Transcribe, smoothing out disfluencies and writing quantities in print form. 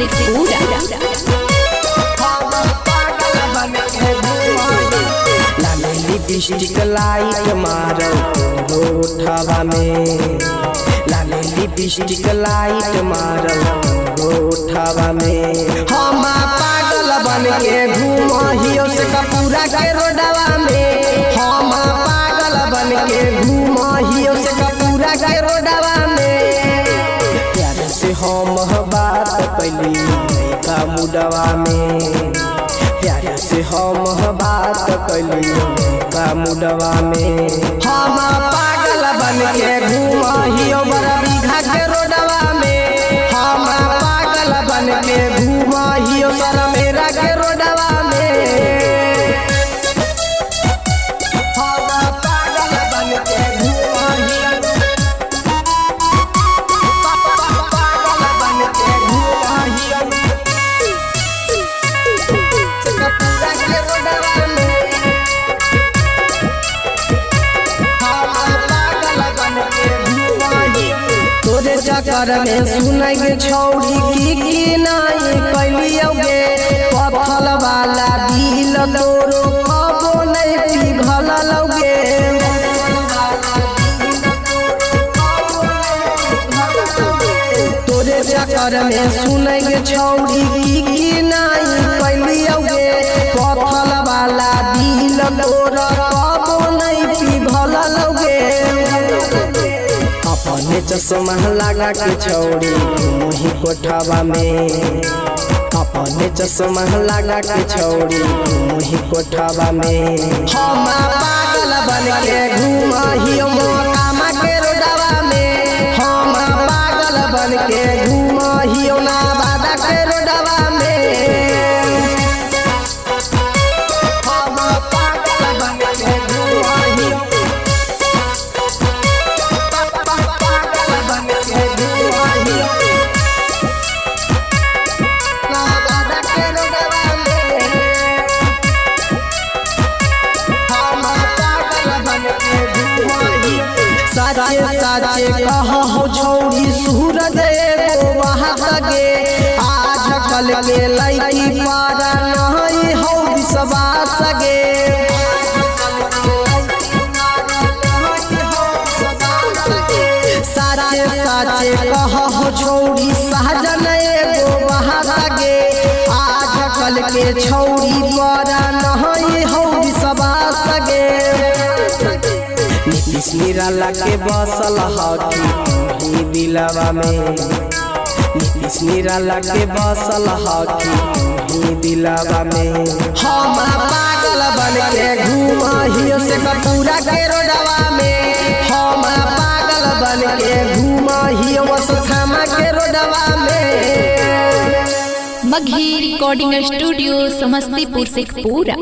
Sheikhpura. Lipstick light मारो होठवा में, लाले लिपस्टिक लाइट मारो होठवा में। हम पागल बन के घूमहियो से कपूरा के रोडवा में, हम पागल बन के घूमहियो से कपूरा के रोडवा में। प्यार से हम बात कैली का मुडवा में, प्यार से हम बात कैली का मुडवा में। हम पागल बन के घूमहियो बड़ा बीघा के रोडवा में, हम पागल बन के घूमहियो सर मेरा के रोडवा में। हम पागल बन के घूमहियो, पागल बन के घूमहियो कपूरा के रोडवा में। तोरे चक्कर में सुनै गे छौरी की नहीं कैलियोगे, पत्थल वाला दिल तोरो कबो नहीं पिघललोगे। तोरे चक्कर में सुनै गे छौरी की नहीं कैलियोगे, पत्थल वाला दिल तोरो कबो नहीं पिघललोगे। अपने चश्मा लगा के छौड़ी घूमही कोठवा में, अपने चश्मा लगा के छौड़ी घूमही कोठवा में। हम पागल बन के घूमहियो मोकामा के रोडवा में, हम पागल बन के घूमहियो नवादा के रोडवा में। हम पागल बन के घूमहियो साचे साचे कहो छौड़ी सूरज एगो वहाँ लगे, आज कल के लड़की पारा नहीं हो विश्वास गे। साचे साचे कहो छौड़ी सहजन एगो वहाँ लगे, आज कल के छौड़ी पारा नहीं हो विश्वास गे। नीतीश निराला के बसल हकी दिलवा में, नीतीश निराला के बसल हकी दिलवा में। हम पागल बन के घूमहियो से कपूरा के रोडवा में, हम पागल बन के घूमहियो खामा के रोडवा में। Magahi recording studio Samastipur Sheikhpura.